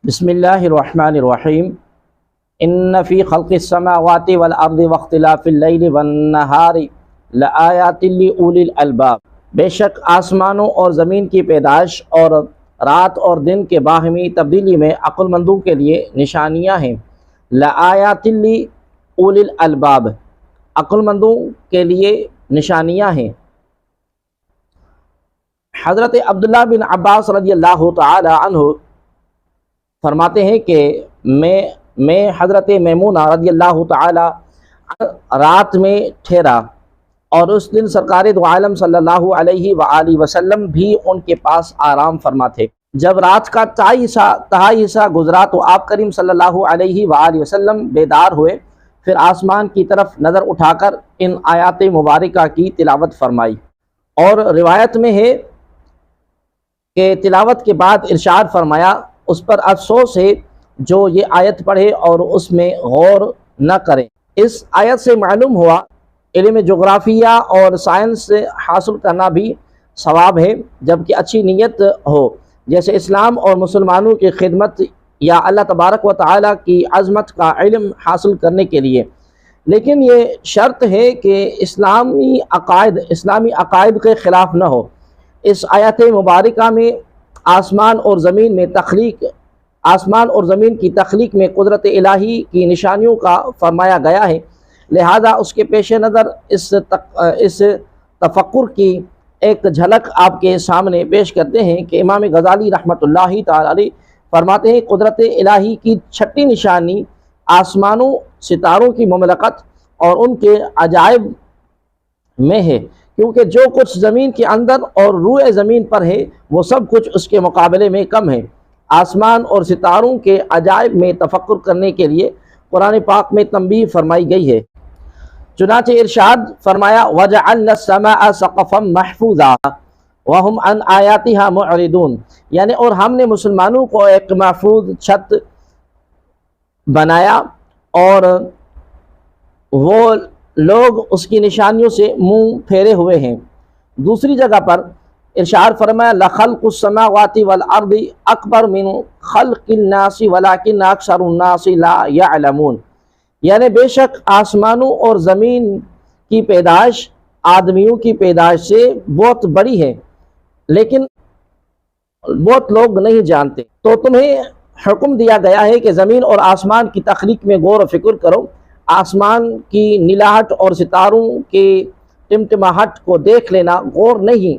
بسم اللہ الرحمن الرحیم ان فی خلق السماوات والارض واختلاف اللیل والنہار لآیات لأولی الالباب، بے شک آسمانوں اور زمین کی پیدائش اور رات اور دن کے باہمی تبدیلی میں عقل مندوں کے لیے نشانیاں ہیں۔ لآیات لأولی الالباب، عقل مندوں کے لیے نشانیاں ہیں۔ حضرت عبداللہ بن عباس رضی اللہ تعالی عنہ فرماتے ہیں کہ میں حضرت میمونہ رضی اللہ تعالی رات میں ٹھہرا اور اس دن سرکار دو عالم صلی اللہ علیہ وآلہ وسلم بھی ان کے پاس آرام فرما تھے۔ جب رات کا تہائی حصہ گزرا تو آپ کریم صلی اللہ علیہ وآلہ وسلم بیدار ہوئے، پھر آسمان کی طرف نظر اٹھا کر ان آیات مبارکہ کی تلاوت فرمائی، اور روایت میں ہے کہ تلاوت کے بعد ارشاد فرمایا، اس پر افسوس ہے جو یہ آیت پڑھے اور اس میں غور نہ کرے۔ اس آیت سے معلوم ہوا علم جغرافیہ اور سائنس حاصل کرنا بھی ثواب ہے، جبکہ اچھی نیت ہو، جیسے اسلام اور مسلمانوں کی خدمت یا اللہ تبارک و تعالیٰ کی عظمت کا علم حاصل کرنے کے لیے۔ لیکن یہ شرط ہے کہ اسلامی عقائد کے خلاف نہ ہو۔ اس آیت مبارکہ میں آسمان اور زمین کی تخلیق میں قدرت الہی کی نشانیوں کا فرمایا گیا ہے، لہذا اس کے پیش نظر اس تفکر کی ایک جھلک آپ کے سامنے پیش کرتے ہیں کہ امام غزالی رحمۃ اللہ تعالی علیہ فرماتے ہیں، قدرت الہی کی چھٹی نشانی آسمانوں ستاروں کی مملکت اور ان کے عجائب میں ہے، کیونکہ جو کچھ زمین کے اندر اور روئے زمین پر ہے وہ سب کچھ اس کے مقابلے میں کم ہے۔ آسمان اور ستاروں کے عجائب میں تفکر کرنے کے لیے قرآن پاک میں تنبیہ فرمائی گئی ہے۔ چنانچہ ارشاد فرمایا، وَجَعَلْنَا السَّمَاءَ سَقْفًا مَحْفُوظًا وَهُمْ عَنْ آيَاتِهَا مُعْرِضُونَ، یعنی اور ہم نے مسلمانوں کو ایک محفوظ چھت بنایا اور وہ لوگ اس کی نشانیوں سے منہ پھیرے ہوئے ہیں۔ دوسری جگہ پر ارشاد فرمایا، لَخَلْقُ السَّمَاوَاتِ وَالْأَرْضِ أَكْبَرُ مِنْ خَلْقِ النَّاسِ وَلَكِنَّ أَكْثَرَ النَّاسِ لَا يَعْلَمُونَ، یعنی بے شک آسمانوں اور زمین کی پیدائش آدمیوں کی پیدائش سے بہت بڑی ہے، لیکن بہت لوگ نہیں جانتے۔ تو تمہیں حکم دیا گیا ہے کہ زمین اور آسمان کی تخلیق میں غور و فکر کرو، آسمان کی نیلاہٹ اور ستاروں کے ٹمٹماہٹ کو دیکھ لینا غور نہیں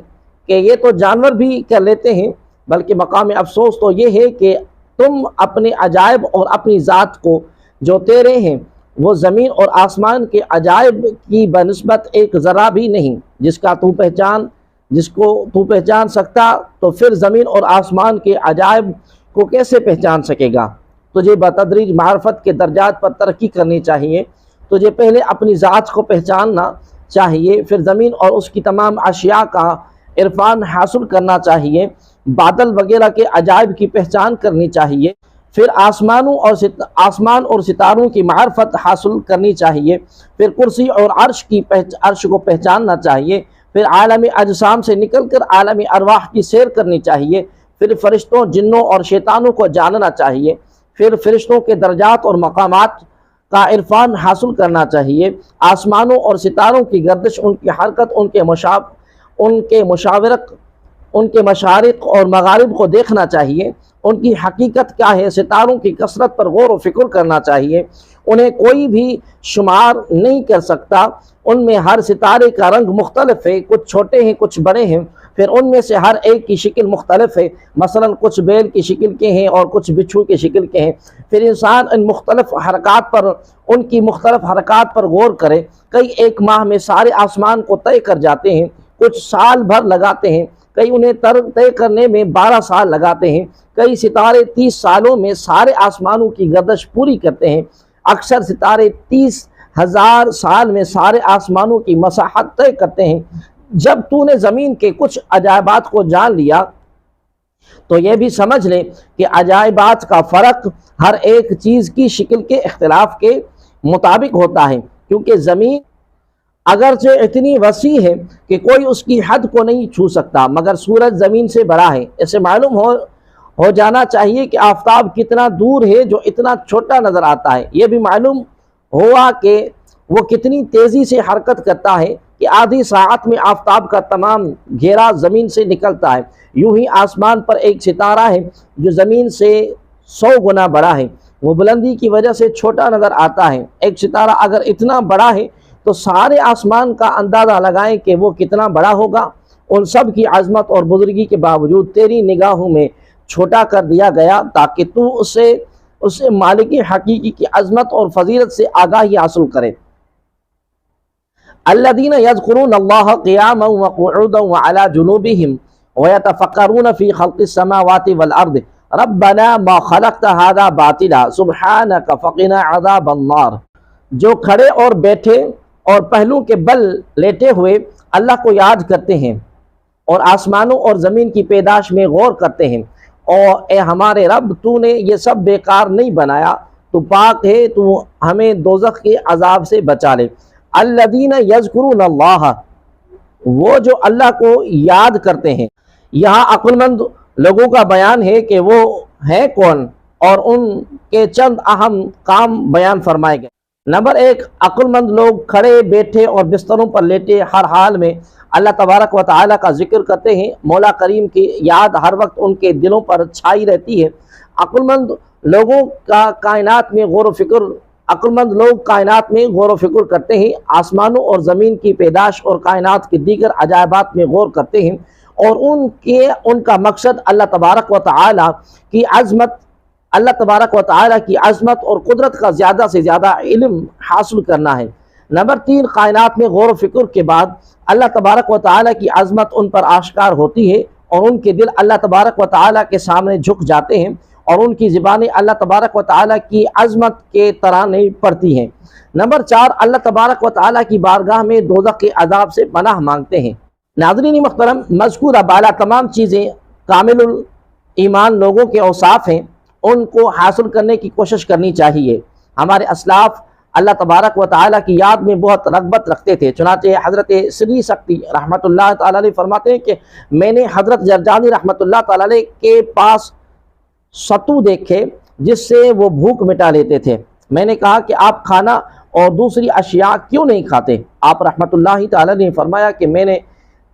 کہ یہ تو جانور بھی کر لیتے ہیں، بلکہ مقام افسوس تو یہ ہے کہ تم اپنے عجائب اور اپنی ذات کو جو تیرے ہیں وہ زمین اور آسمان کے عجائب کی بنسبت ایک ذرہ بھی نہیں، جس کو تو پہچان سکتا تو پھر زمین اور آسمان کے عجائب کو کیسے پہچان سکے گا؟ تجھے بتدریج معرفت کے درجات پر ترقی کرنی چاہیے۔ تجھے پہلے اپنی ذات کو پہچاننا چاہیے، پھر زمین اور اس کی تمام اشیاء کا عرفان حاصل کرنا چاہیے، بادل وغیرہ کے عجائب کی پہچان کرنی چاہیے، پھر آسمان اور ستاروں کی معرفت حاصل کرنی چاہیے، پھر کرسی اور عرش کو پہچاننا چاہیے، پھر عالم اجسام سے نکل کر عالم ارواح کی سیر کرنی چاہیے، پھر فرشتوں، جنوں اور شیطانوں کو جاننا چاہیے، پھر فرشتوں کے درجات اور مقامات کا عرفان حاصل کرنا چاہیے، آسمانوں اور ستاروں کی گردش، ان کی حرکت، ان کے مشارق اور مغارب کو دیکھنا چاہیے، ان کی حقیقت کیا ہے، ستاروں کی کثرت پر غور و فکر کرنا چاہیے، انہیں کوئی بھی شمار نہیں کر سکتا، ان میں ہر ستارے کا رنگ مختلف ہے، کچھ چھوٹے ہیں کچھ بڑے ہیں، پھر ان میں سے ہر ایک کی شکل مختلف ہے، مثلا کچھ بیل کی شکل کے ہیں اور کچھ بچھو کی شکل کے ہیں، پھر انسان ان کی مختلف حرکات پر غور کرے۔ کئی ایک ماہ میں سارے آسمان کو طے کر جاتے ہیں، کچھ سال بھر لگاتے ہیں، کئی انہیں طے کرنے میں 12 سال لگاتے ہیں، کئی ستارے 30 سالوں میں سارے آسمانوں کی گردش پوری کرتے ہیں، اکثر ستارے 30,000 سال میں سارے آسمانوں کی مساحت طے کرتے ہیں۔ جب تو نے زمین کے کچھ عجائبات کو جان لیا تو یہ بھی سمجھ لے کہ عجائبات کا فرق ہر ایک چیز کی شکل کے اختلاف کے مطابق ہوتا ہے، کیونکہ زمین اگرچہ اتنی وسیع ہے کہ کوئی اس کی حد کو نہیں چھو سکتا، مگر سورج زمین سے بڑا ہے۔ اسے معلوم ہو جانا چاہیے کہ آفتاب کتنا دور ہے جو اتنا چھوٹا نظر آتا ہے۔ یہ بھی معلوم ہوا کہ وہ کتنی تیزی سے حرکت کرتا ہے کہ آدھی ساعت میں آفتاب کا تمام گھیرا زمین سے نکلتا ہے۔ یوں ہی آسمان پر ایک ستارہ ہے جو زمین سے 100 گنا بڑا ہے، وہ بلندی کی وجہ سے چھوٹا نظر آتا ہے۔ ایک ستارہ اگر اتنا بڑا ہے تو سارے آسمان کا اندازہ لگائیں کہ وہ کتنا بڑا ہوگا۔ ان سب کی عظمت اور بزرگی کے باوجود تیری نگاہوں میں چھوٹا کر دیا گیا تاکہ تو اسے مالک حقیقی کی عظمت اور فضیلت سے آگاہی حاصل کرے۔ الذین یذکرون اللہ قیاما وقعودا وعلی جنوبہم ویتفکرون فی خلق السماوات والارض ربنا ما خلقت هذا باطلا سبحانک فقنا عذاب النار۔ جو کھڑے اور بیٹھے اور پہلو کے بل لیٹے ہوئے اللہ کو یاد کرتے ہیں اور آسمانوں اور زمین کی پیدائش میں غور کرتے ہیں، اور اے ہمارے رب تو نے یہ سب بیکار نہیں بنایا، تو پاک ہے، تو ہمیں دوزخ کے عذاب سے بچا لے۔ الذین یذکرون اللہ، وہ جو اللہ کو یاد کرتے ہیں۔ یہاں عقل مند لوگوں کا بیان ہے کہ وہ ہیں کون اور ان کے چند اہم کام بیان فرمائے گئے۔ نمبر 1، عقل مند لوگ کھڑے بیٹھے اور بستروں پر لیٹے ہر حال میں اللہ تبارک و تعالیٰ کا ذکر کرتے ہیں۔ مولا کریم کی یاد ہر وقت ان کے دلوں پر چھائی رہتی ہے۔ عقل مند لوگوں کا کائنات میں غور و فکر کرتے ہیں، آسمانوں اور زمین کی پیدائش اور کائنات کے دیگر عجائبات میں غور کرتے ہیں، اور ان کا مقصد اللہ تبارک و تعالیٰ کی عظمت اور قدرت کا زیادہ سے زیادہ علم حاصل کرنا ہے۔ نمبر 3، کائنات میں غور و فکر کے بعد اللہ تبارک و تعالیٰ کی عظمت ان پر آشکار ہوتی ہے، اور ان کے دل اللہ تبارک و تعالیٰ کے سامنے جھک جاتے ہیں، اور ان کی زبانیں اللہ تبارک و تعالیٰ کی عظمت کے ترانے پڑھتی ہیں۔ نمبر 4، اللہ تبارک و تعالیٰ کی بارگاہ میں دوزخ کے عذاب سے پناہ مانگتے ہیں۔ ناظرین محترم، مذکورہ بالا تمام چیزیں کامل ایمان لوگوں کے اوصاف ہیں، ان کو حاصل کرنے کی کوشش کرنی چاہیے۔ ہمارے اسلاف اللہ تبارک و تعالیٰ کی یاد میں بہت رغبت رکھتے تھے، چنانچہ حضرت سری سکتی رحمۃ اللہ تعالیٰ علیہ فرماتے ہیں کہ میں نے حضرت جرجانی رحمۃ اللہ تعالیٰ علیہ کے پاس ستو دیکھے جس سے وہ بھوک مٹا لیتے تھے۔ میں نے کہا کہ آپ کھانا اور دوسری اشیاء کیوں نہیں کھاتے؟ آپ رحمۃ اللہ تعالیٰ نے فرمایا کہ میں نے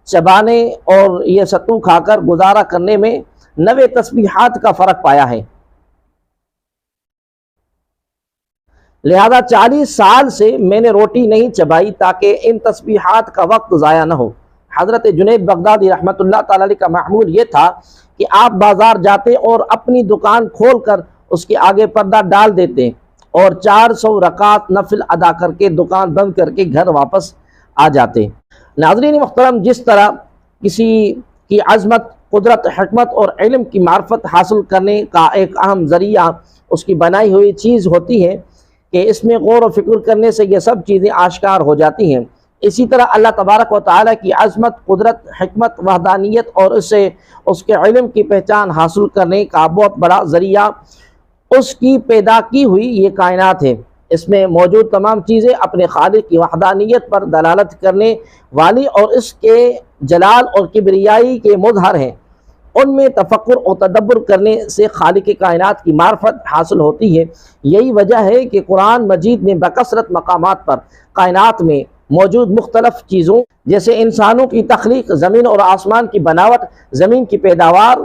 چبانے اور یہ ستو کھا کر گزارا کرنے میں 90 تسبیحات کا فرق پایا ہے، لہذا 40 سال سے میں نے روٹی نہیں چبائی تاکہ ان تسبیحات کا وقت ضائع نہ ہو۔ حضرت جنید بغدادی رحمۃ اللہ تعالیٰ علیہ کا معمول یہ تھا کہ آپ بازار جاتے اور اپنی دکان کھول کر اس کے آگے پردہ ڈال دیتے اور 400 رکعت نفل ادا کر کے دکان بند کر کے گھر واپس آ جاتے۔ ناظرین محترم، جس طرح کسی کی عظمت، قدرت، حکمت اور علم کی معرفت حاصل کرنے کا ایک اہم ذریعہ اس کی بنائی ہوئی چیز ہوتی ہے کہ اس میں غور و فکر کرنے سے یہ سب چیزیں آشکار ہو جاتی ہیں، اسی طرح اللہ تبارک و تعالیٰ کی عظمت، قدرت، حکمت، وحدانیت اور اس کے علم کی پہچان حاصل کرنے کا بہت بڑا ذریعہ اس کی پیدا کی ہوئی یہ کائنات ہے۔ اس میں موجود تمام چیزیں اپنے خالق کی وحدانیت پر دلالت کرنے والی اور اس کے جلال اور کبریائی کے مظہر ہیں۔ ان میں تفکر اور تدبر کرنے سے خالق کائنات کی معرفت حاصل ہوتی ہے۔ یہی وجہ ہے کہ قرآن مجید میں بکثرت مقامات پر کائنات میں موجود مختلف چیزوں جیسے انسانوں کی تخلیق، زمین اور آسمان کی بناوٹ، زمین کی پیداوار،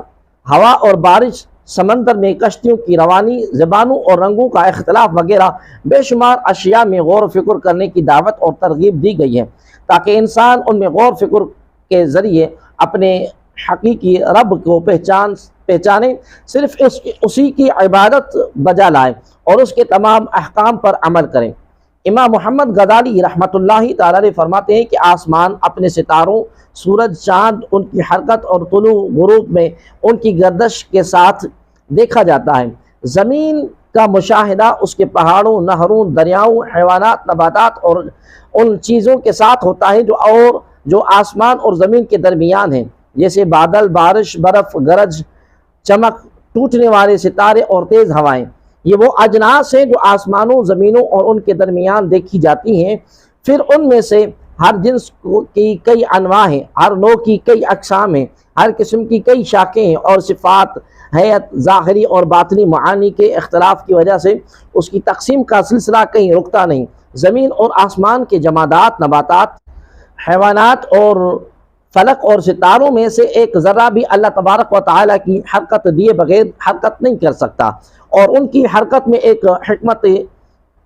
ہوا اور بارش، سمندر میں کشتیوں کی روانی، زبانوں اور رنگوں کا اختلاف وغیرہ بے شمار اشیاء میں غور و فکر کرنے کی دعوت اور ترغیب دی گئی ہے تاکہ انسان ان میں غور و فکر کے ذریعے اپنے حقیقی رب کو پہچانے، صرف اسی کی عبادت بجا لائے اور اس کے تمام احکام پر عمل کریں۔ امام محمد غزالی رحمۃ اللہ تعالیٰ علیہ فرماتے ہیں کہ آسمان اپنے ستاروں، سورج، چاند، ان کی حرکت اور طلوع غروب میں ان کی گردش کے ساتھ دیکھا جاتا ہے۔ زمین کا مشاہدہ اس کے پہاڑوں، نہروں، دریاؤں، حیوانات، نباتات اور ان چیزوں کے ساتھ ہوتا ہے جو آسمان اور زمین کے درمیان ہیں، جیسے بادل، بارش، برف، گرج، چمک، ٹوٹنے والے ستارے اور تیز ہوائیں۔ یہ وہ اجناس ہیں جو آسمانوں، زمینوں اور ان کے درمیان دیکھی جاتی ہیں۔ پھر ان میں سے ہر جنس کی کئی انواع ہیں، ہر نوع کی کئی اقسام ہیں، ہر قسم کی کئی شاخیں ہیں اور صفات حیت ظاہری اور باطنی معانی کے اختلاف کی وجہ سے اس کی تقسیم کا سلسلہ کہیں رکتا نہیں۔ زمین اور آسمان کے جمادات، نباتات، حیوانات اور فلک اور ستاروں میں سے ایک ذرہ بھی اللہ تبارک و تعالیٰ کی حرکت دیے بغیر حرکت نہیں کر سکتا، اور ان کی حرکت میں ایک حکمت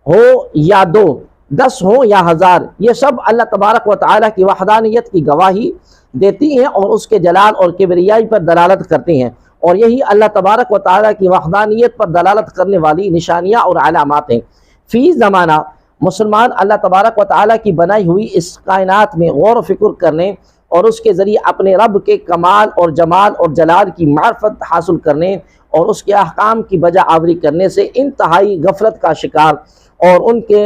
ہو یا دو، 10 ہوں یا 1000، یہ سب اللہ تبارک و تعالیٰ کی وحدانیت کی گواہی دیتی ہیں اور اس کے جلال اور کبریائی پر دلالت کرتی ہیں، اور یہی اللہ تبارک و تعالیٰ کی وحدانیت پر دلالت کرنے والی نشانیاں اور علامات ہیں۔ فی زمانہ مسلمان اللہ تبارک و تعالیٰ کی بنائی ہوئی اس کائنات میں غور و فکر کرنے اور اس کے ذریعے اپنے رب کے کمال اور جمال اور جلال کی معرفت حاصل کرنے اور اس کے احکام کی بجا آوری کرنے سے انتہائی غفلت کا شکار، اور ان کے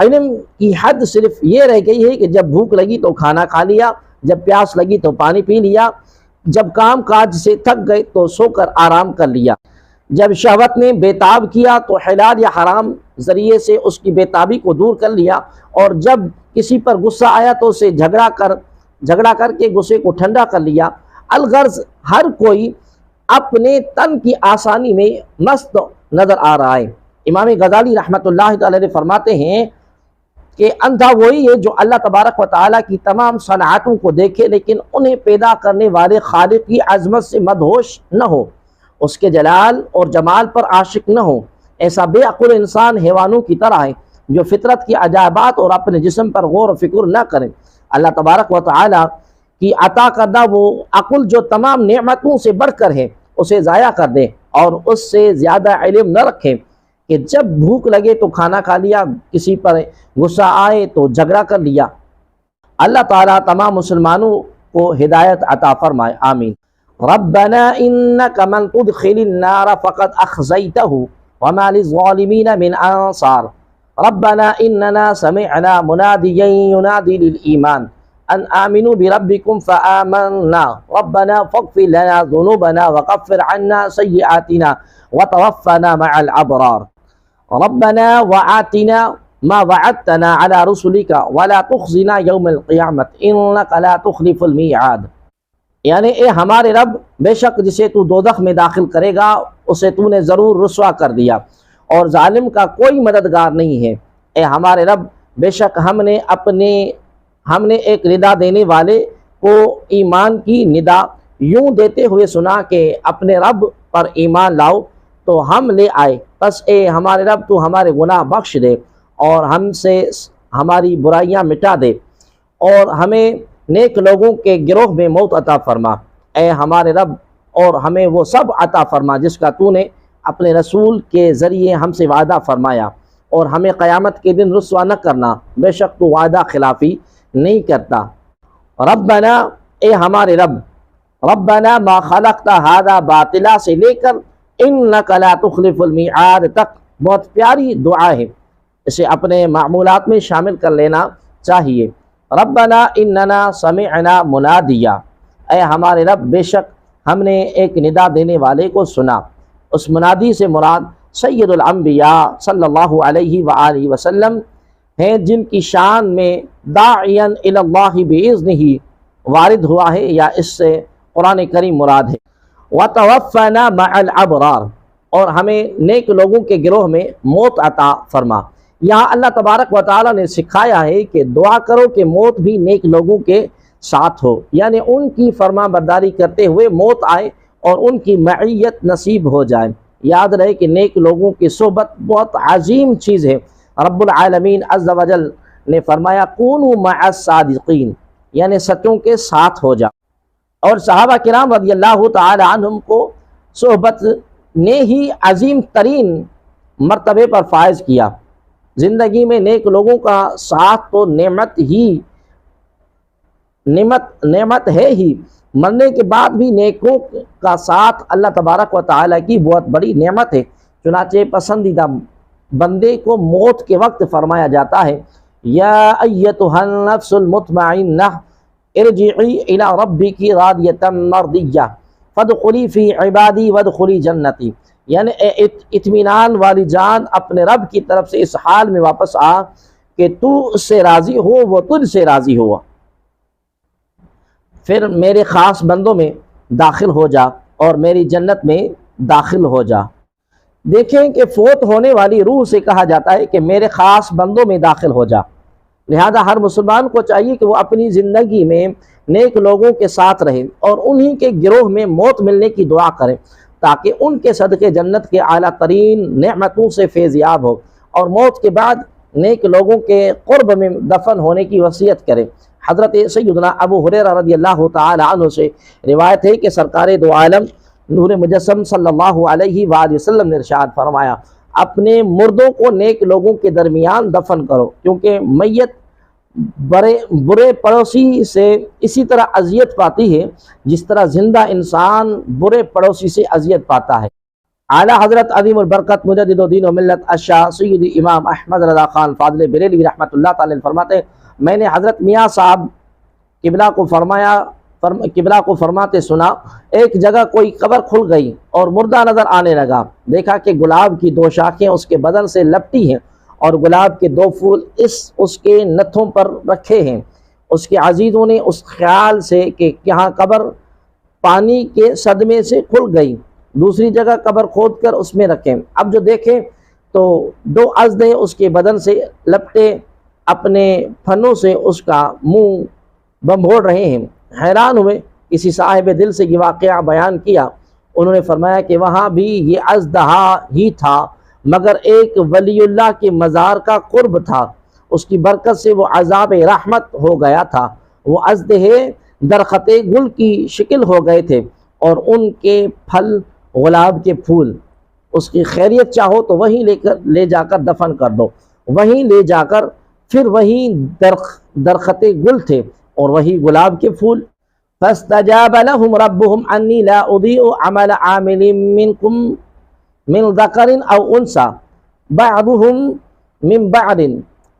علم کی حد صرف یہ رہ گئی ہے کہ جب بھوک لگی تو کھانا کھا لیا، جب پیاس لگی تو پانی پی لیا، جب کام کاج سے تھک گئے تو سو کر آرام کر لیا، جب شہوت نے بےتاب کیا تو حلال یا حرام ذریعے سے اس کی بےتابی کو دور کر لیا، اور جب کسی پر غصہ آیا تو اسے جھگڑا کر کے غصے کو ٹھنڈا کر لیا۔ الغرض ہر کوئی اپنے تن کی آسانی میں مست نظر آ رہا ہے۔ امام غزالی رحمۃ اللہ تعالی علیہ فرماتے ہیں کہ اندھا وہی ہے جو اللہ تبارک و تعالیٰ کی تمام صنعتوں کو دیکھے لیکن انہیں پیدا کرنے والے خالق کی عظمت سے مدہوش نہ ہو، اس کے جلال اور جمال پر عاشق نہ ہو۔ ایسا بے عقل انسان حیوانوں کی طرح ہے جو فطرت کی عجائبات اور اپنے جسم پر غور و فکر نہ کریں۔ اللہ تبارک و تعالیٰ کی عطا کردہ وہ عقل جو تمام نعمتوں سے بڑھ کر ہے اسے ضائع کر دیں اور اس سے زیادہ علم نہ رکھیں کہ جب بھوک لگے تو کھانا کھا لیا، کسی پر غصہ آئے تو جھگڑا کر لیا۔ اللہ تعالیٰ تمام مسلمانوں کو ہدایت عطا فرمائے، آمین۔ ربنا انک من تدخل النار فقد اخزیتہ وما للظالمین من انصار ربنا اننا سمعنا منادیا ینادی للایمان ان آمنوا بربکم فآمنا ربنا فاغفر لنا ذنوبنا وکفر عنا سیئاتنا وتوفنا مع الابرار ربنا وآتنا ما وعدتنا على رسلك ولا تخزنا يوم القیامت انك لا تخلف المیعاد۔ یعنی اے ہمارے رب، بے شک جسے تو دوزخ میں داخل کرے گا اسے تو نے ضرور رسوا کر دیا، اور ظالم کا کوئی مددگار نہیں ہے۔ اے ہمارے رب، بے شک ہم نے ایک ندا دینے والے کو ایمان کی ندا یوں دیتے ہوئے سنا کہ اپنے رب پر ایمان لاؤ، تو ہم لے آئے، پس اے ہمارے رب تو ہمارے گناہ بخش دے اور ہم سے ہماری برائیاں مٹا دے، اور ہمیں نیک لوگوں کے گروہ میں موت عطا فرما۔ اے ہمارے رب، اور ہمیں وہ سب عطا فرما جس کا تو نے اپنے رسول کے ذریعے ہم سے وعدہ فرمایا، اور ہمیں قیامت کے دن رسوا نہ کرنا، بے شک تو وعدہ خلافی نہیں کرتا۔ ربنا، اے ہمارے رب، ربنا ما خلقت ھذا باطلا سے لے کر انک لا تخلف المیعاد تک بہت پیاری دعا ہے، اسے اپنے معمولات میں شامل کر لینا چاہیے۔ ربنا اننا سمعنا منادیا، اے ہمارے رب، بے شک ہم نے ایک ندا دینے والے کو سنا۔ اس منادی سے مراد سید الانبیاء صلی اللہ علیہ وآلہ وسلم ہیں، جن کی شان میں داعیا الی اللہ باذنہ وارد ہوا ہے، یا اس سے قرآن کریم مراد ہے۔ وتوفنا مع الابرار، اور ہمیں نیک لوگوں کے گروہ میں موت عطا فرما۔ یہاں اللہ تبارک و تعالیٰ نے سکھایا ہے کہ دعا کرو کہ موت بھی نیک لوگوں کے ساتھ ہو، یعنی ان کی فرما برداری کرتے ہوئے موت آئے اور ان کی معیت نصیب ہو جائے۔ یاد رہے کہ نیک لوگوں کی صحبت بہت عظیم چیز ہے۔ رب العالمین عز و جل نے فرمایا کونوا مع الصادقین، یعنی سچوں کے ساتھ ہو جا، اور صحابہ کرام رضی اللہ تعالی عنہم کو صحبت نے ہی عظیم ترین مرتبے پر فائز کیا۔ زندگی میں نیک لوگوں کا ساتھ تو نعمت ہے ہی، مرنے کے بعد بھی نیکوں کا ساتھ اللہ تبارک و تعالیٰ کی بہت بڑی نعمت ہے۔ چنانچہ پسندیدہ بندے کو موت کے وقت فرمایا جاتا ہے یا ایتھا النفس المطمئنہ ارجعی الی ربک راضیۃ مرضیہ فادخلی فی عبادی وادخلی جنتی، یعنی اطمینان والی جان اپنے رب کی طرف سے اس حال میں واپس آ کہ تو اس سے راضی ہو، وہ تجھ سے راضی ہوا، پھر میرے خاص بندوں میں داخل ہو جا اور میری جنت میں داخل ہو جا۔ دیکھیں کہ فوت ہونے والی روح سے کہا جاتا ہے کہ میرے خاص بندوں میں داخل ہو جا۔ لہذا ہر مسلمان کو چاہیے کہ وہ اپنی زندگی میں نیک لوگوں کے ساتھ رہے اور انہی کے گروہ میں موت ملنے کی دعا کرے، تاکہ ان کے صدقے جنت کے اعلیٰ ترین نعمتوں سے فیضیاب ہو، اور موت کے بعد نیک لوگوں کے قرب میں دفن ہونے کی وصیت کرے۔ حضرت سیدنا ابو ہریرہ رضی اللہ تعالی عنہ سے روایت ہے کہ سرکار دو عالم نور مجسم صلی اللہ علیہ وآلہ وسلم نے ارشاد فرمایا، اپنے مردوں کو نیک لوگوں کے درمیان دفن کرو، کیونکہ میت برے پڑوسی سے اسی طرح اذیت پاتی ہے جس طرح زندہ انسان برے پڑوسی سے اذیت پاتا ہے۔ اعلیٰ حضرت عظیم البرکت مجدد و دین و ملت الشاہ سید امام احمد رضا خان فاضل بریلوی رحمۃ اللہ تعالی فرماتے ہیں، میں نے حضرت میاں صاحب قبلہ کو فرماتے سنا، ایک جگہ کوئی قبر کھل گئی اور مردہ نظر آنے لگا، دیکھا کہ گلاب کی 2 شاخیں اس کے بدن سے لپٹی ہیں اور گلاب کے 2 پھول اس کے نتھوں پر رکھے ہیں۔ اس کے عزیزوں نے اس خیال سے کہ یہاں قبر پانی کے صدمے سے کھل گئی، دوسری جگہ قبر کھود کر اس میں رکھیں۔ اب جو دیکھیں تو 2 عضدیں اس کے بدن سے لپٹے اپنے پھنوں سے اس کا منہ بمبھوڑ رہے ہیں۔ حیران ہوئے، کسی صاحب دل سے یہ واقعہ بیان کیا، انہوں نے فرمایا کہ وہاں بھی یہ اژدہا ہی تھا، مگر ایک ولی اللہ کے مزار کا قرب تھا، اس کی برکت سے وہ عذاب رحمت ہو گیا تھا۔ وہ اژدہے درخت گل کی شکل ہو گئے تھے اور ان کے پھل گلاب کے پھول۔ اس کی خیریت چاہو تو وہیں لے جا کر دفن کر دو، وہیں لے جا کر پھر وہیں درخت گل تھے اور وہی گلاب کے پھول۔ فاستجاب لهم ربهم انی لا اضیع عمل عامل منکم من ذکر او انثى بعضهم من بعض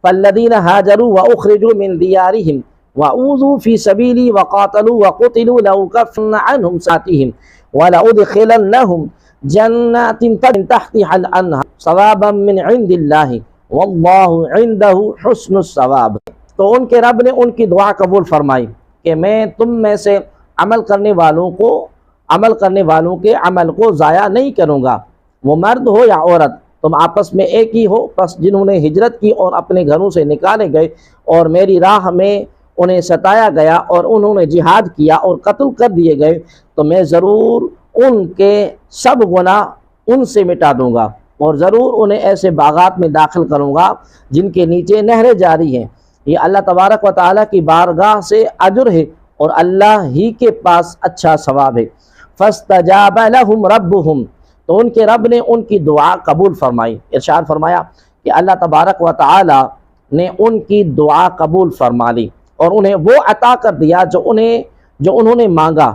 فالذین هاجروا واخرجوا من دیارهم واوذوا في سبیلی وقاتلوا وقتلوا لأکفرن عنهم سیئاتهم ولأدخلنهم جنات تجری من تحتها الانہار ثوابا من عند اللہ واللہ عنده حسن الثواب۔ تو ان کے رب نے ان کی دعا قبول فرمائی کہ میں تم میں سے عمل کرنے والوں کے عمل کو ضائع نہیں کروں گا، وہ مرد ہو یا عورت، تم آپس میں ایک ہی ہو۔ پس جنہوں نے ہجرت کی اور اپنے گھروں سے نکالے گئے اور میری راہ میں انہیں ستایا گیا اور انہوں نے جہاد کیا اور قتل کر دیے گئے، تو میں ضرور ان کے سب گناہ ان سے مٹا دوں گا اور ضرور انہیں ایسے باغات میں داخل کروں گا جن کے نیچے نہریں جاری ہیں۔ یہ اللہ تبارک و تعالیٰ کی بارگاہ سے اجر ہے اور اللہ ہی کے پاس اچھا ثواب ہے۔ فاستجاب لهم ربهم، تو ان کے رب نے ان کی دعا قبول فرمائی۔ ارشاد فرمایا کہ اللہ تبارک و تعالیٰ نے ان کی دعا قبول فرما لی اور انہیں وہ عطا کر دیا جو انہوں نے مانگا،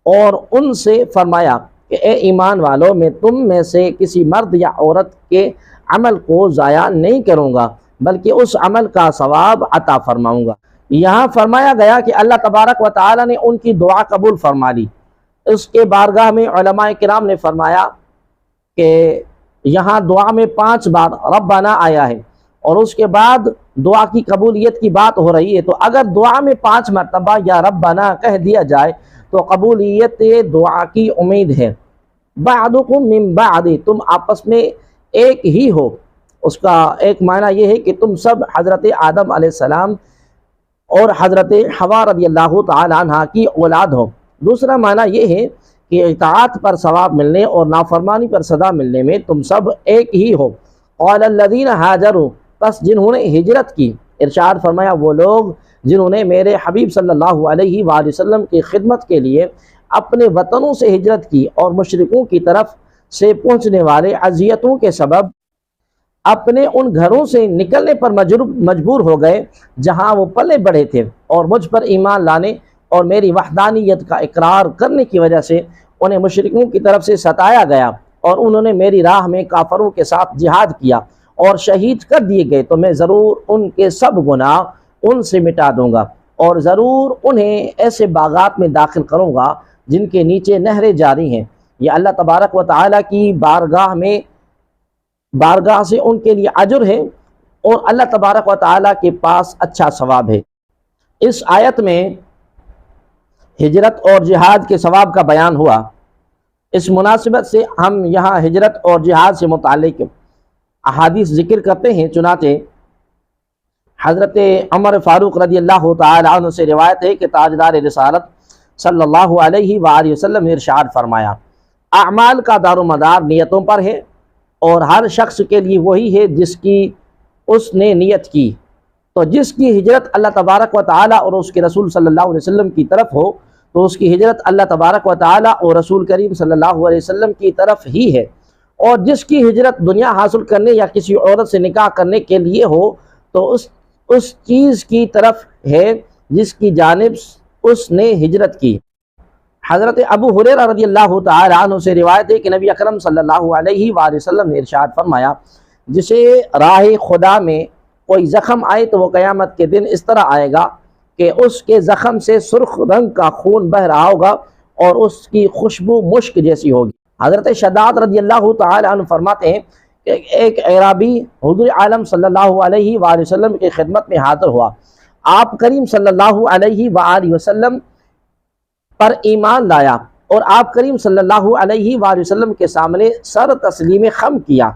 اور ان سے فرمایا کہ اے ایمان والو، میں تم میں سے کسی مرد یا عورت کے عمل کو ضائع نہیں کروں گا بلکہ اس عمل کا ثواب عطا فرماؤں گا۔ یہاں فرمایا گیا کہ اللہ تبارک و تعالی نے ان کی دعا قبول فرما لی۔ اس کے بارگاہ میں علماء کرام نے فرمایا کہ یہاں دعا میں 5 بار ربنا آیا ہے اور اس کے بعد دعا کی قبولیت کی بات ہو رہی ہے، تو اگر دعا میں 5 مرتبہ یا ربنا کہہ دیا جائے تو قبولیت دعا کی امید ہے۔ بعضکم من بعض، تم آپس میں ایک ہی ہو، اس کا ایک معنی یہ ہے کہ تم سب حضرت آدم علیہ السلام اور حضرت حوا رضی اللہ تعالی عنہ کی اولاد ہو۔ دوسرا معنی یہ ہے کہ اطاعت پر ثواب ملنے اور نافرمانی پر سزا ملنے میں تم سب ایک ہی ہو۔ قال الذین ہاجروا، پس جنہوں نے ہجرت کی، ارشاد فرمایا وہ لوگ جنہوں نے میرے حبیب صلی اللہ علیہ وآلہ وسلم کی خدمت کے لیے اپنے وطنوں سے ہجرت کی اور مشرکوں کی طرف سے پہنچنے والے اذیتوں کے سبب اپنے ان گھروں سے نکلنے پر مجبور ہو گئے جہاں وہ پلے بڑھے تھے، اور مجھ پر ایمان لانے اور میری وحدانیت کا اقرار کرنے کی وجہ سے انہیں مشرکوں کی طرف سے ستایا گیا اور انہوں نے میری راہ میں کافروں کے ساتھ جہاد کیا اور شہید کر دیے گئے، تو میں ضرور ان کے سب گناہ ان سے مٹا دوں گا اور ضرور انہیں ایسے باغات میں داخل کروں گا جن کے نیچے نہریں جاری ہیں۔ یہ اللہ تبارک و تعالیٰ کی بارگاہ سے ان کے لیے اجر ہے اور اللہ تبارک و تعالیٰ کے پاس اچھا ثواب ہے۔ اس آیت میں ہجرت اور جہاد کے ثواب کا بیان ہوا۔ اس مناسبت سے ہم یہاں ہجرت اور جہاد سے متعلق احادیث ذکر کرتے ہیں۔ چنانچہ حضرت عمر فاروق رضی اللہ تعالی عنہ سے روایت ہے کہ تاجدار رسالت صلی اللہ علیہ وآلہ وسلم نے ارشاد فرمایا، اعمال کا دار و مدار نیتوں پر ہے، اور ہر شخص کے لیے وہی ہے جس کی اس نے نیت کی۔ تو جس کی ہجرت اللہ تبارک و تعالی اور اس کے رسول صلی اللہ علیہ وسلم کی طرف ہو تو اس کی ہجرت اللہ تبارک و تعالی اور رسول کریم صلی اللہ علیہ وسلم کی طرف ہی ہے، اور جس کی ہجرت دنیا حاصل کرنے یا کسی عورت سے نکاح کرنے کے لیے ہو تو اس چیز کی طرف ہے جس کی جانب اس نے ہجرت کی۔ حضرت ابو ہریرہ رضی اللہ تعالی عنہ سے روایت ہے کہ نبی اکرم صلی اللہ علیہ وآلہ وسلم نے ارشاد فرمایا، جسے راہ خدا میں کوئی زخم آئے تو وہ قیامت کے دن اس طرح آئے گا کہ اس کے زخم سے سرخ رنگ کا خون بہہ رہا ہوگا اور اس کی خوشبو مشک جیسی ہوگی۔ حضرت شداد رضی اللہ تعالی عنہ فرماتے ہیں کہ ایک اعرابی حضور عالم صلی اللہ علیہ وآلہ وسلم کی خدمت میں حاضر ہوا۔ آپ کریم صلی اللہ علیہ وآلہ وسلم پر ایمان لایا اور آپ کریم صلی اللہ علیہ وآلہ وسلم کے سامنے سر تسلیم خم کیا،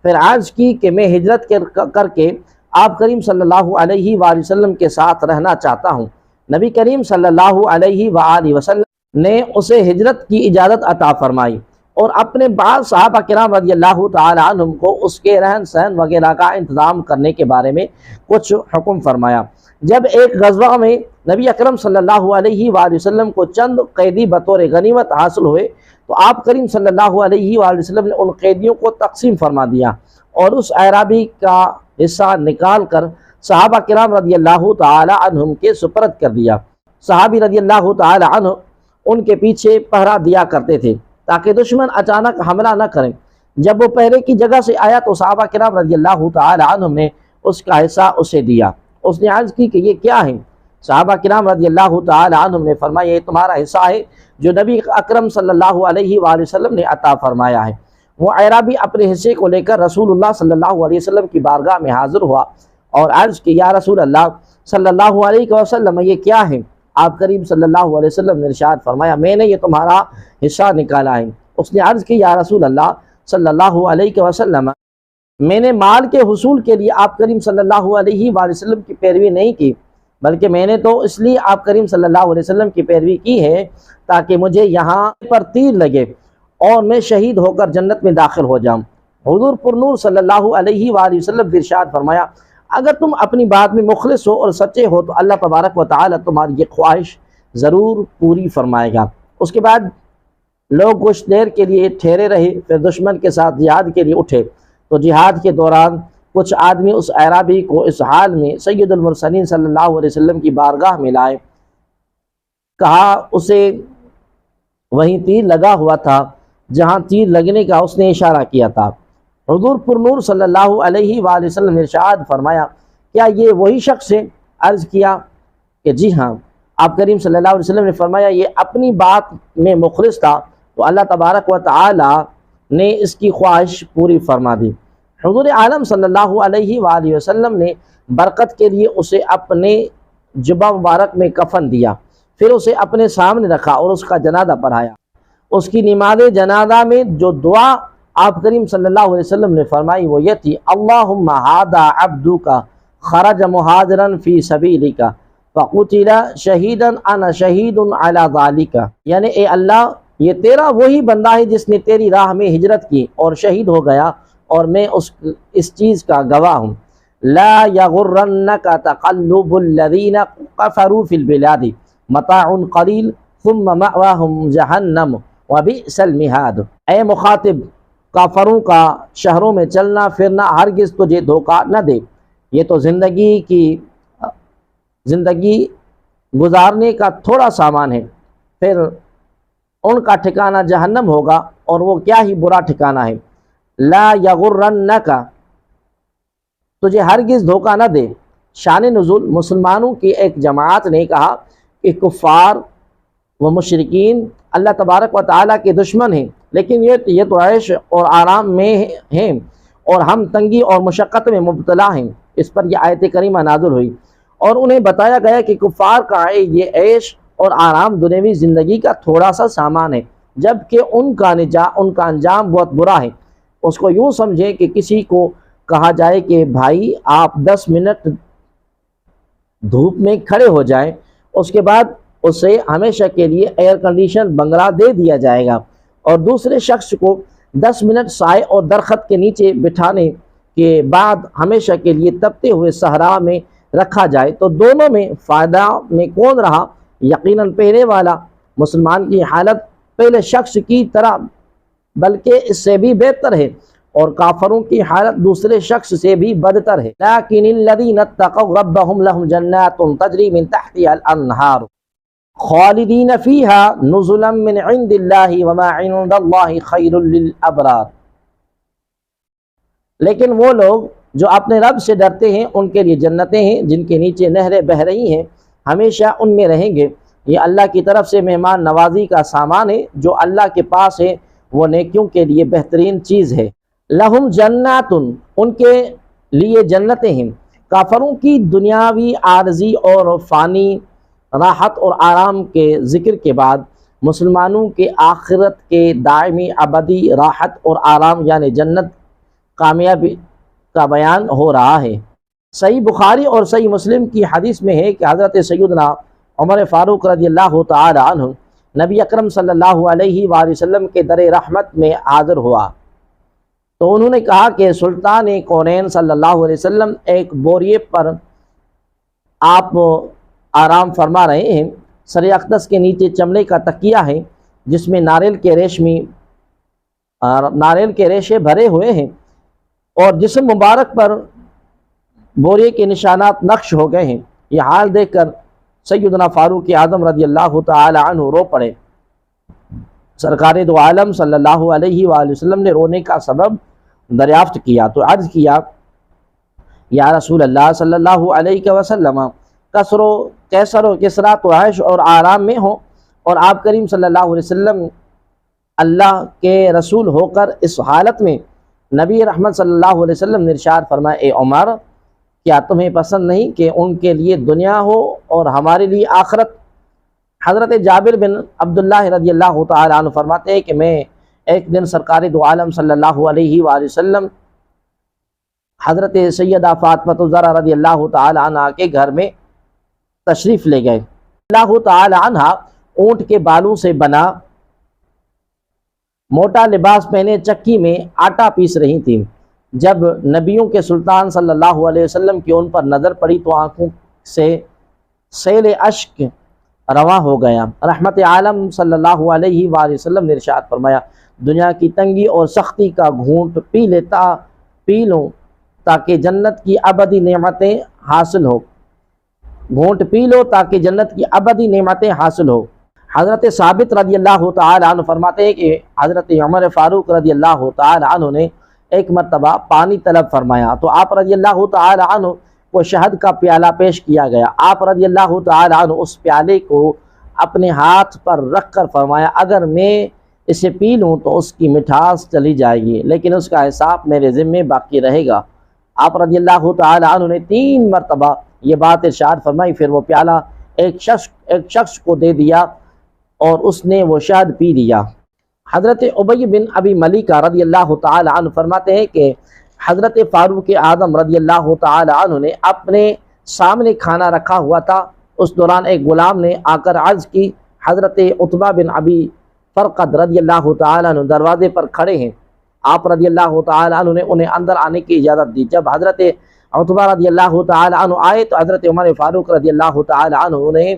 پھر عرض کی کہ میں ہجرت کر کے آپ کریم صلی اللہ علیہ وآلہ وسلم کے ساتھ رہنا چاہتا ہوں۔ نبی کریم صلی اللہ علیہ وآلہ وسلم نے اسے ہجرت کی اجازت عطا فرمائی اور اپنے بعض صحابہ کرام رضی اللہ تعالی عنہم کو اس کے رہن سہن وغیرہ کا انتظام کرنے کے بارے میں کچھ حکم فرمایا۔ جب ایک غزوہ میں نبی اکرم صلی اللہ علیہ وآلہ وسلم کو چند قیدی بطور غنیمت حاصل ہوئے تو آپ کریم صلی اللہ علیہ وآلہ وسلم نے ان قیدیوں کو تقسیم فرما دیا اور اس اعرابی کا حصہ نکال کر صحابہ کرام رضی اللہ تعالی عنہم کے سپرد کر دیا۔ صحابی رضی اللہ تعالی عنہ ان کے پیچھے پہرا دیا کرتے تھے تاکہ دشمن اچانک حملہ نہ کریں۔ جب وہ پہرے کی جگہ سے آیا تو صحابہ کرام رضی اللہ تعالی عنہم نے اس کا حصہ اسے دیا۔ اس نے عرض کی کہ یہ کیا ہے؟ صحابہ کرام رضی اللہ تعالی عنہم نے فرمایا، یہ تمہارا حصہ ہے جو نبی اکرم صلی اللہ علیہ وآلہ وسلم نے عطا فرمایا ہے۔ وہ اعرابی اپنے حصے کو لے کر رسول اللہ صلی اللہ علیہ وسلم کی بارگاہ میں حاضر ہوا اور عرض کی، یا رسول اللہ صلی اللہ علیہ وسلم یہ کیا ہے؟ آپ کریم صلی اللہ علیہ وسلم نے ارشاد فرمایا، میں نے یہ تمہارا حصہ نکالا ہے۔ اس نے عرض کی، یا رسول اللہ صلی اللہ علیہ وسلم میں نے مال کے حصول کے لیے آپ کریم صلی اللہ علیہ وآلہ وسلم کی پیروی نہیں کی، بلکہ میں نے تو اس لیے آپ کریم صلی اللہ علیہ وسلم کی پیروی کی ہے تاکہ مجھے یہاں پر تیر لگے اور میں شہید ہو کر جنت میں داخل ہو جاؤں۔ حضور پر نور صلی اللہ علیہ وآلہ وسلم ارشاد فرمایا، اگر تم اپنی بات میں مخلص ہو اور سچے ہو تو اللہ تبارک و تعالی تمہاری یہ خواہش ضرور پوری فرمائے گا۔ اس کے بعد لوگ کچھ دیر کے لیے ٹھہرے رہے، پھر دشمن کے ساتھ جہاد کے لیے اٹھے تو جہاد کے دوران کچھ آدمی اس اعرابی کو اس حال میں سید المرسلین صلی اللہ علیہ وسلم کی بارگاہ میں لائے، کہا اسے وہیں تیر لگا ہوا تھا جہاں تیر لگنے کا اس نے اشارہ کیا تھا۔ حضور پر نور صلی اللہ علیہ وآلہ وسلم نے ارشاد فرمایا، کیا یہ وہی شخص ہے؟ عرض کیا کہ جی ہاں۔ آپ کریم صلی اللہ علیہ وسلم نے فرمایا، یہ اپنی بات میں مخلص تھا تو اللہ تبارک و تعالی نے اس کی خواہش پوری فرما دی۔ حضور عالم صلی اللہ علیہ وآلہ وسلم نے برکت کے لیے اسے اپنے جبہ مبارک میں کفن دیا، پھر اسے اپنے سامنے رکھا اور اس کا جنازہ پڑھایا۔ اس کی نماز جنازہ میں جو دعا آپ کریم صلی اللہ علیہ وسلم نے فرمائی وہ یہ تھی، اللہم ھذا عبدک خرج مہاجرا فی سبیلک فقتل شہیدا انا شہید علی ذالک، یعنی اے اللہ یہ تیرا وہی بندہ ہے جس نے تیری راہ میں ہجرت کی اور شہید ہو گیا اور میں اس چیز کا گواہ ہوں۔ لا یغرنک تقلب الذین کفروا فی البلاد متاع قلیل ثم مأواہم جہنم وبئس المہاد، اے مخاطب کافروں کا شہروں میں چلنا پھرنا ہرگز تجھے دھوکہ نہ دے، یہ تو زندگی گزارنے کا تھوڑا سامان ہے، پھر ان کا ٹھکانہ جہنم ہوگا اور وہ کیا ہی برا ٹھکانہ ہے۔ لا یغرنک، تجھے ہرگز دھوکہ نہ دے۔ شان نزول، مسلمانوں کی ایک جماعت نے کہا کہ کفار و مشرکین اللہ تبارک و تعالیٰ کے دشمن ہیں، لیکن یہ تو عیش اور آرام میں ہیں اور ہم تنگی اور مشقت میں مبتلا ہیں۔ اس پر یہ آیت کریمہ نازل ہوئی اور انہیں بتایا گیا کہ کفار کا یہ عیش اور آرام دنیوی زندگی کا تھوڑا سا سامان ہے، جبکہ ان کا انجام بہت برا ہے۔ اس کو یوں سمجھیں کہ کسی کو کہا جائے کہ بھائی آپ 10 منٹ دھوپ میں کھڑے ہو جائیں، اس کے بعد اسے ہمیشہ کے لیے ایئر کنڈیشن بنگلہ دے دیا جائے گا، اور دوسرے شخص کو 10 منٹ سائے اور درخت کے نیچے بٹھانے کے بعد ہمیشہ کے لیے تپتے ہوئے صحرا میں رکھا جائے، تو دونوں میں فائدہ میں کون رہا؟ یقیناً پہلے والا۔ مسلمان کی حالت پہلے شخص کی طرح بلکہ اس سے بھی بہتر ہے، اور کافروں کی حالت دوسرے شخص سے بھی بدتر ہے۔ لیکن الذین اتقوا ربهم لهم جنات تجری من تحتها الانہار خالدین فیہا نزلا من عند اللہ وما عند اللہ خیر للابرار۔ لیکن وہ لوگ جو اپنے رب سے ڈرتے ہیں ان کے لیے جنتیں ہیں جن کے نیچے نہریں بہہ رہی ہیں، ہمیشہ ان میں رہیں گے۔ یہ اللہ کی طرف سے مہمان نوازی کا سامان ہے، جو اللہ کے پاس ہے وہ نیکیوں کے لیے بہترین چیز ہے۔ لہم جنات، ان کے لیے جنتیں ہیں۔ کافروں کی دنیاوی عارضی اور فانی راحت اور آرام کے ذکر کے بعد مسلمانوں کے آخرت کے دائمی ابدی راحت اور آرام یعنی جنت کامیابی کا بیان ہو رہا ہے۔ صحیح بخاری اور صحیح مسلم کی حدیث میں ہے کہ حضرت سیدنا عمر فاروق رضی اللہ تعالی عنہ نبی اکرم صلی اللہ علیہ وآلہ وسلم کے در رحمت میں حاضر ہوا، تو انہوں نے کہا کہ سلطان کونین صلی اللہ علیہ وسلم ایک بوریے پر آپ آرام فرما رہے ہیں، سر اقدس کے نیچے چمڑے کا تکیہ ہے جس میں ناریل کے ریشے بھرے ہوئے ہیں، اور جسم مبارک پر بوریے کے نشانات نقش ہو گئے ہیں۔ یہ حال دیکھ کر سیدنا فاروق اعظم رضی اللہ تعالی عنہ رو پڑے۔ سرکار دو عالم صلی اللہ علیہ وآلہ وسلم نے رونے کا سبب دریافت کیا تو عرض کیا، یا رسول اللہ صلی اللہ علیہ وسلم، کیسر و کسرا تو عیش اور آرام میں ہوں، اور آپ کریم صلی اللہ علیہ وسلم اللہ کے رسول ہو کر اس حالت میں۔ نبی رحمت صلی اللہ علیہ وسلم نے ارشاد فرمایا، اے عمر، کیا تمہیں پسند نہیں کہ ان کے لیے دنیا ہو اور ہمارے لیے آخرت؟ حضرت جابر بن عبداللہ رضی اللہ تعالی عنہ فرماتے ہیں کہ میں ایک دن سرکار دو عالم صلی اللہ علیہ وآلہ وسلم حضرت سیدہ فاطمہ الزہرا رضی اللہ تعالی عنہ کے گھر میں تشریف لے گئے۔ اللہ تعالی عنہ اونٹ کے بالوں سے بنا موٹا لباس پہنے چکی میں آٹا پیس رہی تھیں۔ جب نبیوں کے سلطان صلی اللہ علیہ وسلم کی ان پر نظر پڑی تو آنکھوں سے سیل اشک رواں ہو گیا۔ رحمت عالم صلی اللہ علیہ وآلہ وسلم نے ارشاد فرمایا، دنیا کی تنگی اور سختی کا گھونٹ پی لو تاکہ جنت کی ابدی نعمتیں حاصل ہو۔ گھونٹ پی لو تاکہ جنت کی ابدی نعمتیں حاصل ہو۔ حضرت ثابت رضی اللہ تعالی عنہ فرماتے ہیں کہ حضرت عمر فاروق رضی اللہ تعالی عنہ نے ایک مرتبہ پانی طلب فرمایا تو آپ رضی اللہ تعالی عنہ کو شہد کا پیالہ پیش کیا گیا۔ آپ رضی اللہ تعالی عنہ اس پیالے کو اپنے ہاتھ پر رکھ کر فرمایا، اگر میں اسے پی لوں تو اس کی مٹھاس چلی جائے گی، لیکن اس کا حساب میرے ذمے باقی رہے گا۔ آپ رضی اللہ تعالی عنہ نے 3 مرتبہ یہ بات ارشاد فرمائی، پھر وہ پیالہ ایک شخص کو دے دیا اور اس نے وہ شہد پی لیا۔ حضرت ابی بن ابی ملیکہ رضی اللہ تعالی عنہ فرماتے ہیں کہ حضرت فاروق اعظم رضی اللہ تعالی عنہ نے اپنے سامنے کھانا رکھا ہوا تھا، اس دوران ایک غلام نے آ کر عرض کی، حضرت عتبہ بن ابی فرقد رضی اللہ تعالی عنہ دروازے پر کھڑے ہیں۔ آپ رضی اللہ تعالی عنہ نے انہیں اندر آنے کی اجازت دی۔ جب حضرت عتبہ رضی اللہ تعالی عنہ آئے تو حضرت عمر فاروق رضی اللہ تعالی عنہ نے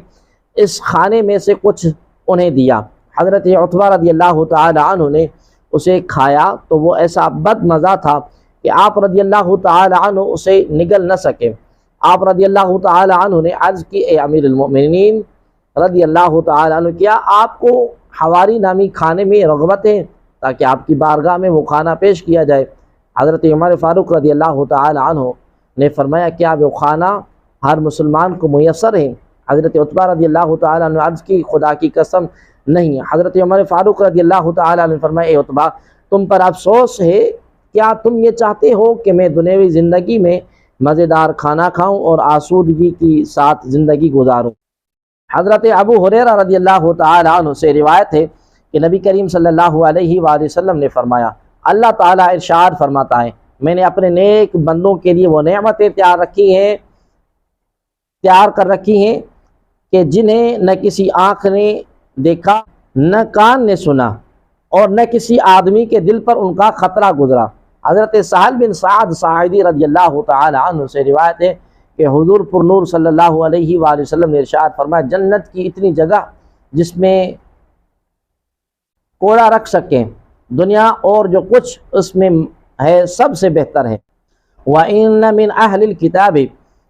اس کھانے میں سے کچھ انہیں دیا۔ حضرت عتبہ رضی اللہ تعالی عنہ نے اسے کھایا تو وہ ایسا بد مزہ تھا کہ آپ رضی اللہ تعالی عنہ اسے نگل نہ سکے۔ آپ رضی اللہ تعالی عنہ نے عرض کی، اے امیر المؤمنین رضی اللہ تعالی عنہ، کیا آپ کو حواری نامی کھانے میں رغبت ہے تاکہ آپ کی بارگاہ میں وہ کھانا پیش کیا جائے؟ حضرت عمر فاروق رضی اللہ تعالی عنہ نے فرمایا، کیا وہ کھانا ہر مسلمان کو میسر ہے؟ حضرت عتبہ رضی اللہ تعالی عنہ نے عرض کی، خدا کی قسم نہیں۔ حضرت عمر فاروق رضی اللہ تعالی عنہ نے فرمایا، اے عتبہ، تم پر افسوس ہے، کیا تم یہ چاہتے ہو کہ میں دنیاوی زندگی میں مزیدار کھانا کھاؤں اور آسودگی کی ساتھ زندگی گزاروں؟ حضرت ابو ہریرہ رضی اللہ تعالی عنہ سے روایت ہے کہ نبی کریم صلی اللہ علیہ وآلہ وسلم نے فرمایا، اللہ تعالیٰ ارشاد فرماتا ہے، میں نے اپنے نیک بندوں کے لیے وہ نعمتیں تیار کر رکھی ہیں کہ جنہیں نہ کسی آنکھ نے دیکھا، نہ کان نے سنا، اور نہ کسی آدمی کے دل پر ان کا خطرہ گزرا۔ حضرت سہل بن سعد ساعدی رضی اللہ تعالی عنہ سے روایت ہے کہ حضور پر نور صلی اللہ علیہ وآلہ وسلم نے ارشاد فرمایا، جنت کی اتنی جگہ جس میں کوڑا رکھ سکیں، دنیا اور جو کچھ اس میں ہے سب سے بہتر ہے۔ وَإِنَّ مِنْ أَهْلِ الْكِتَابِ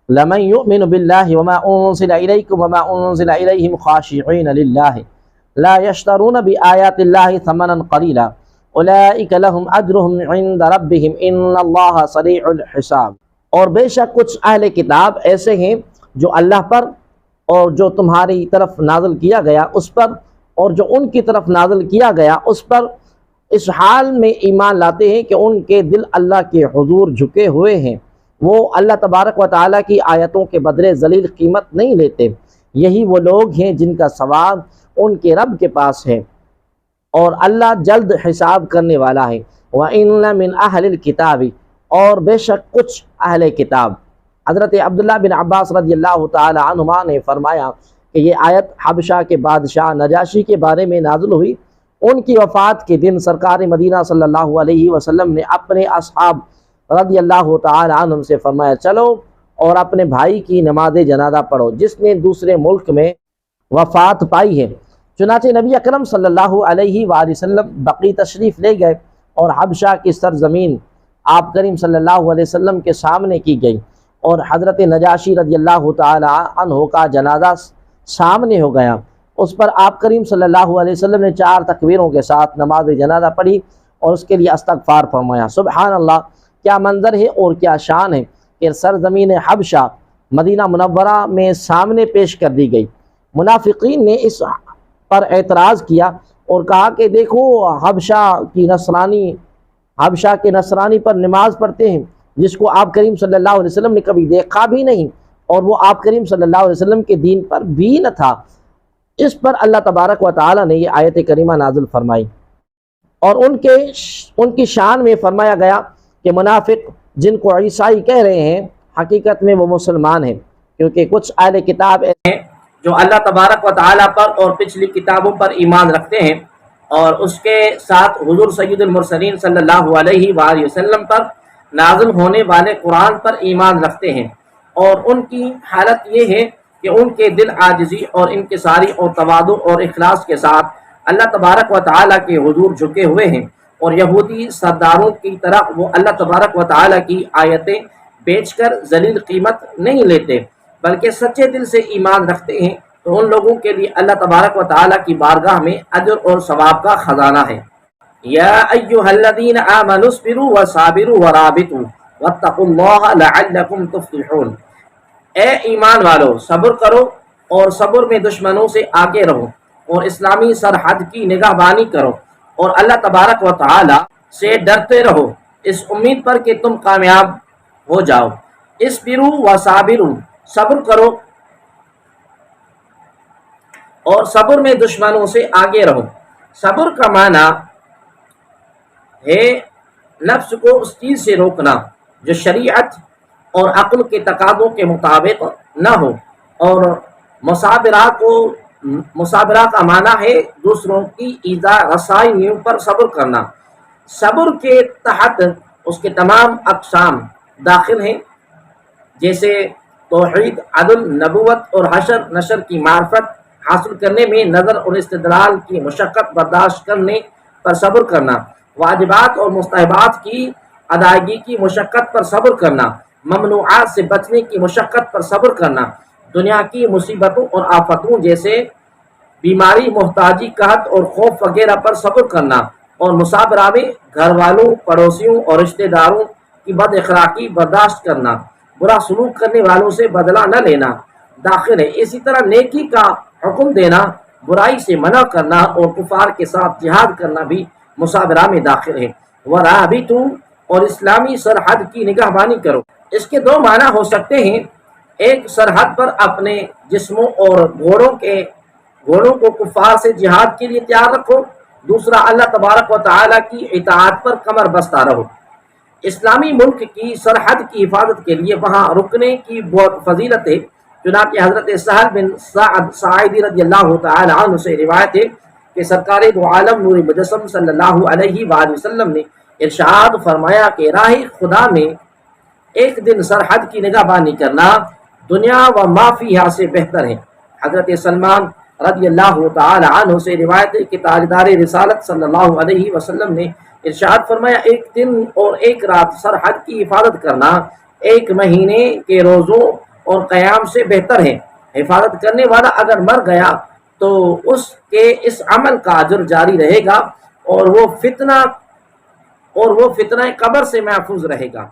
لَمَنْ يُؤْمِنُ بِاللَّهِ وَمَا أُنزِلَ إِلَيْكُمْ وَمَا أُنزِلَ إِلَيْهِمْ خَاشِعِينَ لِلَّهِ لَا يَشْتَرُونَ بِآيَاتِ اللَّهِ ثَمَنًا قَلِيلًا أُولَئِكَ لَهُمْ أَجْرُهُمْ عِنْدَ رَبِّهِمْ إِنَّ اللَّهَ سَرِيعُ الْحِسَابِ۔ اور بے شک کچھ اہل کتاب ایسے ہیں جو اللہ پر اور جو تمہاری طرف نازل کیا گیا اس پر اور جو ان کی طرف نازل کیا گیا اس پر اس حال میں ایمان لاتے ہیں کہ ان کے دل اللہ کے حضور جھکے ہوئے ہیں، وہ اللہ تبارک و تعالیٰ کی آیتوں کے بدلے ذلیل قیمت نہیں لیتے۔ یہی وہ لوگ ہیں جن کا ثواب ان کے رب کے پاس ہے اور اللہ جلد حساب کرنے والا ہے۔ وَإِنَّ مِنْ أَهْلِ الْكِتَابِ، اور بے شک کچھ اہل کتاب۔ حضرت عبداللہ بن عباس رضی اللہ تعالی عنہما نے فرمایا کہ یہ آیت حبشہ کے بادشاہ نجاشی کے بارے میں نازل ہوئی۔ ان کی وفات کے دن سرکار مدینہ صلی اللہ علیہ وسلم نے اپنے اصحاب رضی اللہ تعالی عنہم سے فرمایا، چلو اور اپنے بھائی کی نماز جنازہ پڑھو جس نے دوسرے ملک میں وفات پائی ہے۔ چنانچہ نبی اکرم صلی اللہ علیہ وآلہ وسلم بقیع تشریف لے گئے اور حبشہ کی سرزمین آپ کریم صلی اللہ علیہ وسلم کے سامنے کی گئی اور حضرت نجاشی رضی اللہ تعالی عنہ کا جنازہ سامنے ہو گیا۔ اس پر آپ کریم صلی اللہ علیہ وسلم نے 4 تکبیروں کے ساتھ نماز جنازہ پڑھی اور اس کے لیے استغفار فرمایا۔ سبحان اللہ، کیا منظر ہے اور کیا شان ہے کہ سرزمین حبشہ مدینہ منورہ میں سامنے پیش کر دی گئی۔ منافقین نے اس پر اعتراض کیا اور کہا کہ دیکھو حبشہ کے نصرانی پر نماز پڑھتے ہیں جس کو آپ کریم صلی اللہ علیہ وسلم نے کبھی دیکھا بھی نہیں اور وہ آپ کریم صلی اللہ علیہ وسلم کے دین پر بھی نہ تھا۔ اس پر اللہ تبارک و تعالی نے یہ آیت کریمہ نازل فرمائی اور ان کی شان میں فرمایا گیا کہ منافق جن کو عیسائی کہہ رہے ہیں حقیقت میں وہ مسلمان ہیں، کیونکہ کچھ اہل کتاب ہیں جو اللہ تبارک و تعالی پر اور پچھلی کتابوں پر ایمان رکھتے ہیں اور اس کے ساتھ حضور سید المرسلین صلی اللہ علیہ وآلہ وسلم پر نازل ہونے والے قرآن پر ایمان رکھتے ہیں، اور ان کی حالت یہ ہے کہ ان کے دل عاجزی اور انکساری اور تواضع اور اخلاص کے ساتھ اللہ تبارک و تعالیٰ کے حضور جھکے ہوئے ہیں، اور یہودی سرداروں کی طرح وہ اللہ تبارک و تعالیٰ کی آیتیں بیچ کر ذلیل قیمت نہیں لیتے بلکہ سچے دل سے ایمان رکھتے ہیں، تو ان لوگوں کے لیے اللہ تبارک و تعالیٰ کی بارگاہ میں اجر اور ثواب کا خزانہ ہے۔ یا ایھا الذین آمنوا اصبروا وصابروا ورابطوا واتقوا اللہ لعلکم تفلحون۔ اے ایمان والو، صبر کرو اور صبر میں دشمنوں سے آگے رہو اور اسلامی سرحد کی نگہبانی کرو اور اللہ تبارک و تعالی سے ڈرتے رہو اس امید پر کہ تم کامیاب ہو جاؤ۔ اصبروا وصابروا، صبر کرو اور صبر میں دشمنوں سے آگے رہو۔ صبر کا معنی ہے نفس کو اس چیز سے روکنا جو شریعت اور عقل کے تقاضوں کے مطابق نہ ہو، اور مصابرہ کا معنی ہے دوسروں کی ایذا رسائیوں پر صبر کرنا۔ صبر کے تحت اس کے تمام اقسام داخل ہیں، جیسے توحید، عدل، نبوت اور حشر نشر کی معرفت حاصل کرنے میں نظر اور استدلال کی مشقت برداشت کرنے پر صبر کرنا، واجبات اور مستحبات کی ادائیگی کی مشقت پر صبر کرنا، ممنوعات سے بچنے کی مشقت پر صبر کرنا، دنیا کی مصیبتوں اور آفتوں جیسے بیماری، محتاجی، قحط اور خوف وغیرہ پر صبر کرنا، اور مصابرہ میں گھر والوں، پڑوسیوں اور رشتہ داروں کی بد اخلاقی برداشت کرنا، برا سلوک کرنے والوں سے بدلہ نہ لینا داخل ہے۔ اسی طرح نیکی کا حکم دینا، برائی سے منع کرنا اور کفار کے ساتھ جہاد کرنا بھی مصابرہ میں داخل ہے۔ ورابطوا، اور اسلامی سرحد کی نگہبانی کرو۔ اس کے 2 معنی ہو سکتے ہیں، ایک سرحد پر اپنے جسموں اور گھوڑوں کو کفار سے جہاد کے لیے تیار رکھو، دوسرا اللہ تبارک و تعالیٰ کی اطاعت پر کمر بستہ رہو۔ اسلامی ملک کی سرحد کی حفاظت کے لیے وہاں رکنے کی بہت فضیلت ہے، چنانچہ حضرت سہل بن سعد ساعدی رضی اللہ تعالی عنہ سے روایت ہے کہ سرکار دو عالم نور مجسم صلی اللہ علیہ وآلہ وسلم نے ارشاد فرمایا کہ راہ خدا میں ایک دن سرحد کی نگہبانی کرنا دنیا و ما فیہا سے بہتر ہے۔ حضرت سلمان رضی اللہ تعالی عنہ سے روایت ہے کہ تاجدار رسالت صلی اللہ علیہ وسلم نے ارشاد فرمایا ایک دن اور ایک رات سرحد کی حفاظت کرنا ایک مہینے کے روزوں اور قیام سے بہتر ہے۔ حفاظت کرنے والا اگر مر گیا تو اس کے اس عمل کا اجر جاری رہے گا اور وہ فتنہ قبر سے محفوظ رہے گا۔